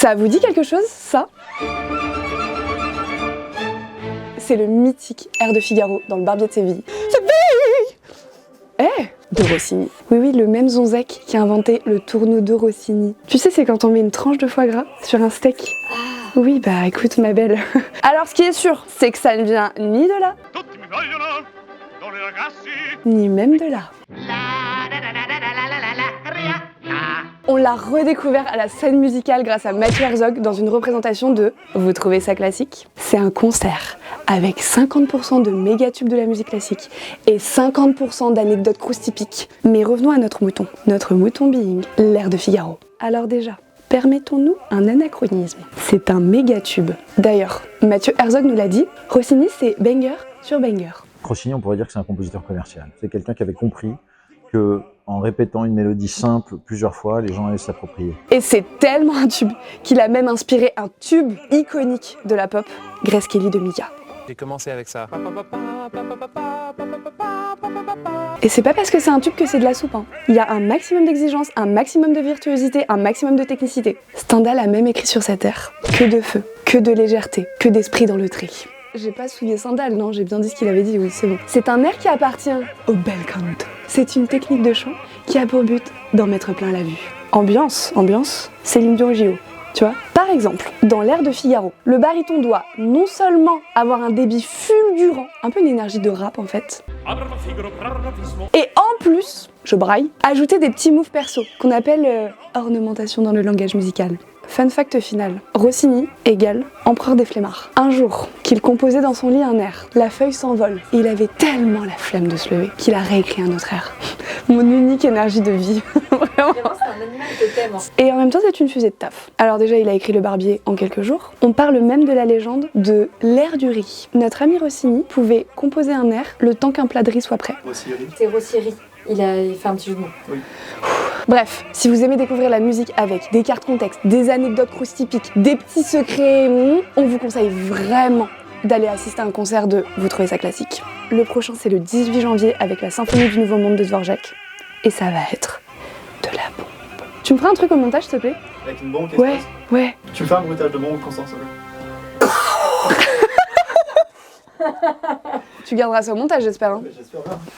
Ça vous dit quelque chose, ça? C'est le mythique air de Figaro dans Le Barbier de Séville. De Rossini. Oui, le même Zonzek qui a inventé le tourneau de Rossini. Tu sais, c'est quand on met une tranche de foie gras sur un steak. Oui, bah écoute ma belle. Alors ce qui est sûr, c'est que ça ne vient ni de là, ni même de là. On l'a redécouvert à la scène musicale grâce à Mathieu Herzog dans une représentation de Vous trouvez ça classique? C'est un concert avec 50% de méga tubes de la musique classique et 50% d'anecdotes croustipiques. Mais revenons à notre mouton being, l'air de Figaro. Alors déjà, permettons-nous un anachronisme. C'est un méga tube. D'ailleurs, Mathieu Herzog nous l'a dit, Rossini c'est banger sur banger. Rossini, on pourrait dire que c'est un compositeur commercial. C'est quelqu'un qui avait compris que en répétant une mélodie simple plusieurs fois, les gens allaient s'approprier. Et c'est tellement un tube qu'il a même inspiré un tube iconique de la pop, Grace Kelly de Mika. J'ai commencé avec ça. Et c'est pas parce que c'est un tube que c'est de la soupe, hein. Il y a un maximum d'exigence, un maximum de virtuosité, un maximum de technicité. Stendhal a même écrit sur cet air que de feu, que de légèreté, que d'esprit dans le tri. J'ai pas souillé Stendhal, non, j'ai bien dit ce qu'il avait dit, oui, c'est bon. C'est un air qui appartient au bel canto. C'est une technique de chant qui a pour but d'en mettre plein la vue. Ambiance, Céline Dion JO, tu vois. Par exemple, dans l'air de Figaro, le baryton doit non seulement avoir un débit fulgurant, un peu une énergie de rap en fait, et en plus, je braille, ajouter des petits moves perso qu'on appelle ornementation dans le langage musical. Fun fact final, Rossini égale empereur des flemmards. Un jour, qu'il composait dans son lit un air, la feuille s'envole et il avait tellement la flemme de se lever qu'il a réécrit un autre air. Mon unique énergie de vie, vraiment. C'est un animal que t'aimes. Et en même temps, c'est une fusée de taf. Alors déjà, il a écrit Le Barbier en quelques jours. On parle même de la légende de l'air du riz. Notre ami Rossini pouvait composer un air le temps qu'un plat de riz soit prêt. C'est Rossiri. Il fait un petit jeu de mots. Oui. Bref, si vous aimez découvrir la musique avec des cartes contexte, des anecdotes croustipiques, des petits secrets, on vous conseille vraiment d'aller assister à un concert de Vous trouvez ça classique. Le prochain, c'est le 18 janvier avec la Symphonie du Nouveau Monde de Dvorak. Et ça va être de la bombe. Tu me feras un truc au montage, s'il te plaît? Avec une bombe qui Ouais, ouais. Tu me fais un bruitage de bombe constant, s'il te plaît. Tu garderas ça au montage, j'espère. Hein. J'espère bien.